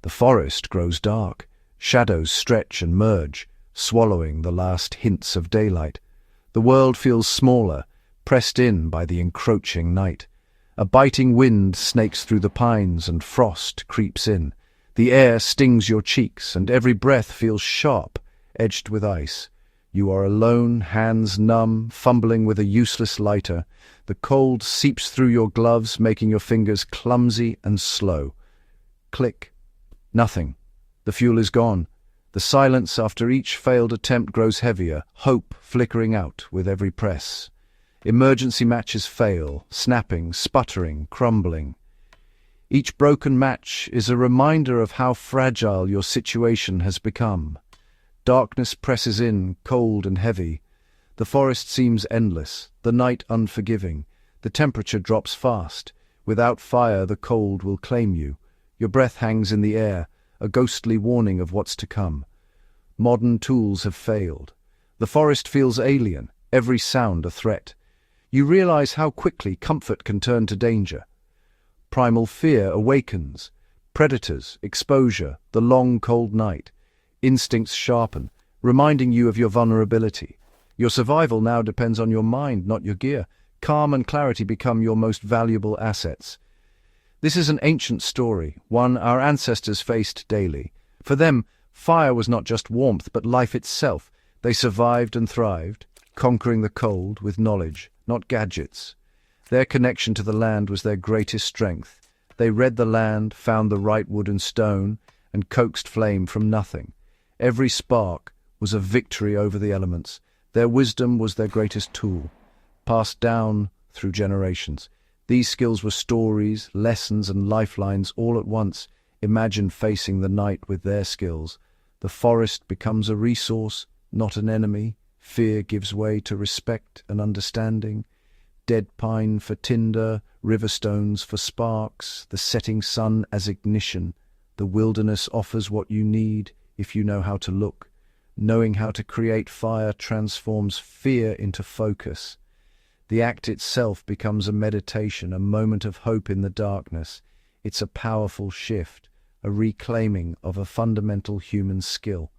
The forest grows dark. Shadows stretch and merge, swallowing the last hints of daylight. The world feels smaller, pressed in by the encroaching night. A biting wind snakes through the pines and frost creeps in. The air stings your cheeks and every breath feels sharp, edged with ice. You are alone, hands numb, fumbling with a useless lighter. The cold seeps through your gloves, making your fingers clumsy and slow. Click. Nothing. The fuel is gone. The silence after each failed attempt grows heavier, hope flickering out with every press. Emergency matches fail, snapping, sputtering, crumbling. Each broken match is a reminder of how fragile your situation has become. Darkness presses in, cold and heavy. The forest seems endless, the night unforgiving. The temperature drops fast. Without fire, the cold will claim you. Your breath hangs in the air, a ghostly warning of what's to come. Modern tools have failed. The forest feels alien, every sound a threat. You realize how quickly comfort can turn to danger. Primal fear awakens. Predators, exposure, the long cold night. Instincts sharpen, reminding you of your vulnerability. Your survival now depends on your mind, not your gear. Calm and clarity become your most valuable assets. This is an ancient story, one our ancestors faced daily. For them, fire was not just warmth, but life itself. They survived and thrived, conquering the cold with knowledge, not gadgets. Their connection to the land was their greatest strength. They read the land, found the right wood and stone, and coaxed flame from nothing. Every spark was a victory over the elements. Their wisdom was their greatest tool, passed down through generations. These skills were stories, lessons, and lifelines all at once. Imagine facing the night with their skills. The forest becomes a resource, not an enemy. Fear gives way to respect and understanding. Dead pine for tinder, river stones for sparks, the setting sun as ignition. The wilderness offers what you need if you know how to look. Knowing how to create fire transforms fear into focus. The act itself becomes a meditation, a moment of hope in the darkness. It's a powerful shift, a reclaiming of a fundamental human skill.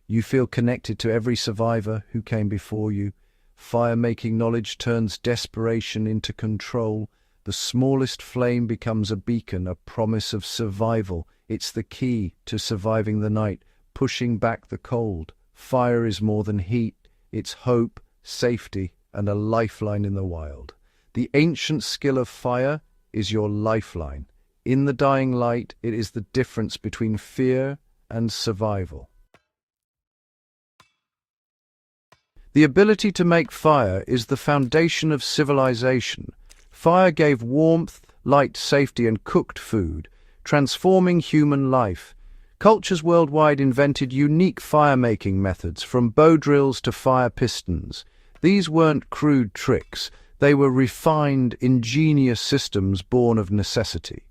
You feel connected to every survivor who came before you. Fire-making knowledge turns desperation into control. The smallest flame becomes a beacon, a promise of survival. It's the key to surviving the night, pushing back the cold. Fire is more than heat. It's hope, safety, and a lifeline in the wild. The ancient skill of fire is your lifeline. In the dying light, it is the difference between fear and survival. The ability to make fire is the foundation of civilization. Fire gave warmth, light, safety, and cooked food, transforming human life. Cultures worldwide invented unique fire-making methods, from bow drills to fire pistons. These weren't crude tricks. They were refined, ingenious systems born of necessity.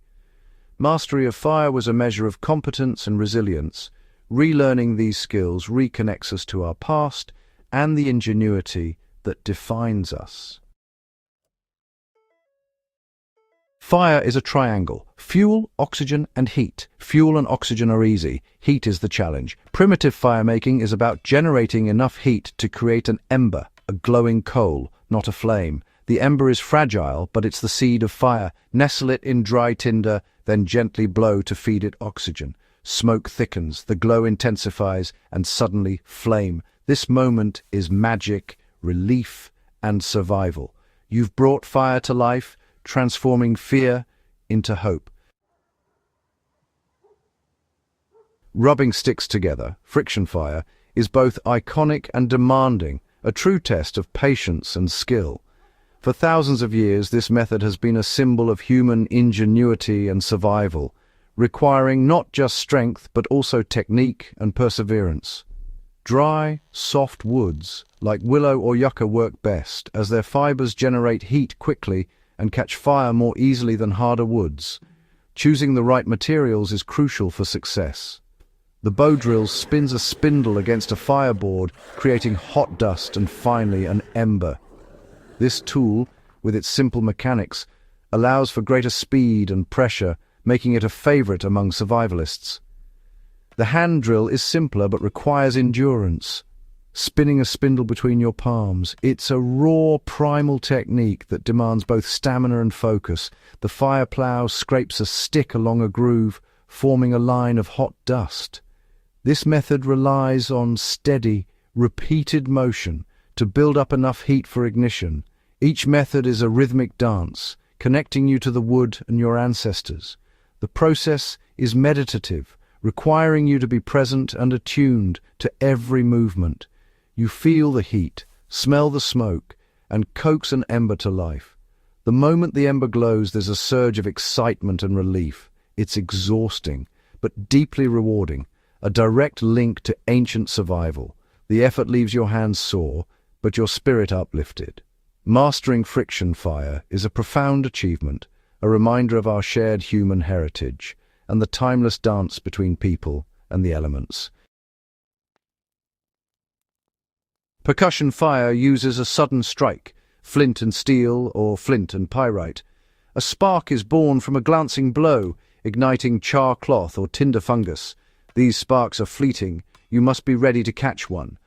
Mastery of fire was a measure of competence and resilience. Relearning these skills reconnects us to our past and the ingenuity that defines us. Fire is a triangle. Fuel, oxygen, and heat. Fuel and oxygen are easy. Heat is the challenge. Primitive firemaking is about generating enough heat to create an ember, a glowing coal, not a flame. The ember is fragile, but it's the seed of fire. Nestle it in dry tinder, then gently blow to feed it oxygen. Smoke thickens, the glow intensifies, and suddenly flame. This moment is magic, relief, and survival. You've brought fire to life, transforming fear into hope. Rubbing sticks together, friction fire, is both iconic and demanding, a true test of patience and skill. For thousands of years, this method has been a symbol of human ingenuity and survival, requiring not just strength but also technique and perseverance. Dry, soft woods, like willow or yucca, work best, as their fibers generate heat quickly and catch fire more easily than harder woods. Choosing the right materials is crucial for success. The bow drill spins a spindle against a fireboard, creating hot dust and finally an ember. This tool, with its simple mechanics, allows for greater speed and pressure, making it a favorite among survivalists. The hand drill is simpler but requires endurance. Spinning a spindle between your palms, it's a raw, primal technique that demands both stamina and focus. The fire plough scrapes a stick along a groove, forming a line of hot dust. This method relies on steady, repeated motion to build up enough heat for ignition. Each method is a rhythmic dance, connecting you to the wood and your ancestors. The process is meditative, requiring you to be present and attuned to every movement. You feel the heat, smell the smoke, and coax an ember to life. The moment the ember glows, there's a surge of excitement and relief. It's exhausting, but deeply rewarding, a direct link to ancient survival. The effort leaves your hands sore, but your spirit uplifted. Mastering friction fire is a profound achievement, a reminder of our shared human heritage and the timeless dance between people and the elements. Percussion fire uses a sudden strike, flint and steel or flint and pyrite. A spark is born from a glancing blow, igniting char cloth or tinder fungus. These sparks are fleeting. You must be ready to catch one.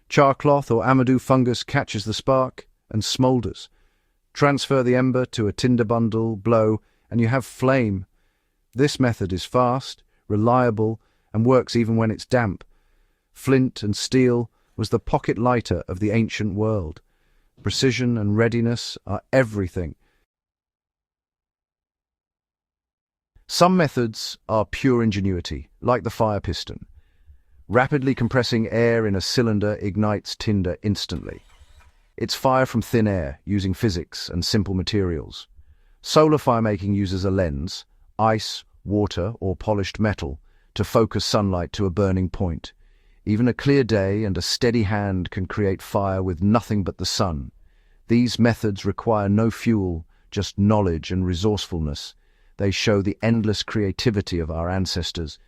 Char cloth or amadou fungus catches the spark and smoulders. Transfer the ember to a tinder bundle, blow, and you have flame. This method is fast, reliable, and works even when it's damp. Flint and steel was the pocket lighter of the ancient world. Precision and readiness are everything. Some methods are pure ingenuity, like the fire piston. Rapidly compressing air in a cylinder ignites tinder instantly. It's fire from thin air, using physics and simple materials. Solar firemaking uses a lens, ice, water, or polished metal, to focus sunlight to a burning point. Even a clear day and a steady hand can create fire with nothing but the sun. These methods require no fuel, just knowledge and resourcefulness. They show the endless creativity of our ancestors.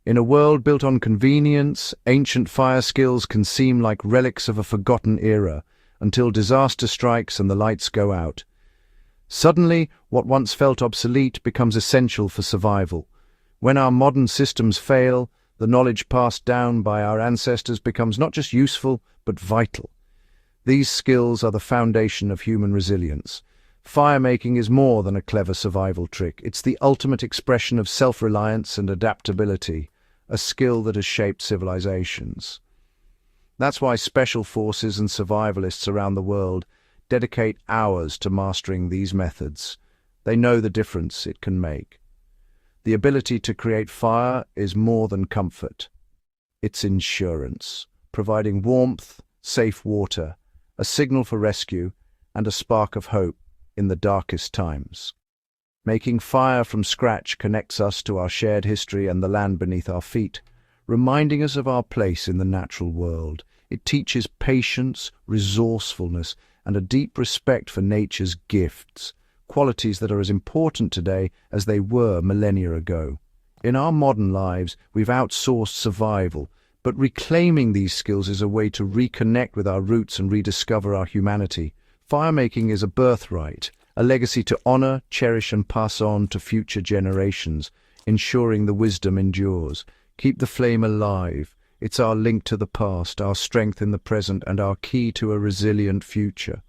In a world built on convenience, ancient fire skills can seem like relics of a forgotten era, until disaster strikes and the lights go out. Suddenly, what once felt obsolete becomes essential for survival. When our modern systems fail, the knowledge passed down by our ancestors becomes not just useful, but vital. These skills are the foundation of human resilience. Firemaking is more than a clever survival trick. It's the ultimate expression of self-reliance and adaptability, a skill that has shaped civilizations. That's why special forces and survivalists around the world dedicate hours to mastering these methods. They know the difference it can make. The ability to create fire is more than comfort. It's insurance, providing warmth, safe water, a signal for rescue, and a spark of hope in the darkest times. Making fire from scratch connects us to our shared history and the land beneath our feet, reminding us of our place in the natural world. It teaches patience, resourcefulness, and a deep respect for nature's gifts, qualities that are as important today as they were millennia ago. In our modern lives, we've outsourced survival, but reclaiming these skills is a way to reconnect with our roots and rediscover our humanity. Firemaking is a birthright, a legacy to honor, cherish, and pass on to future generations, ensuring the wisdom endures. Keep the flame alive. It's our link to the past, our strength in the present, and our key to a resilient future.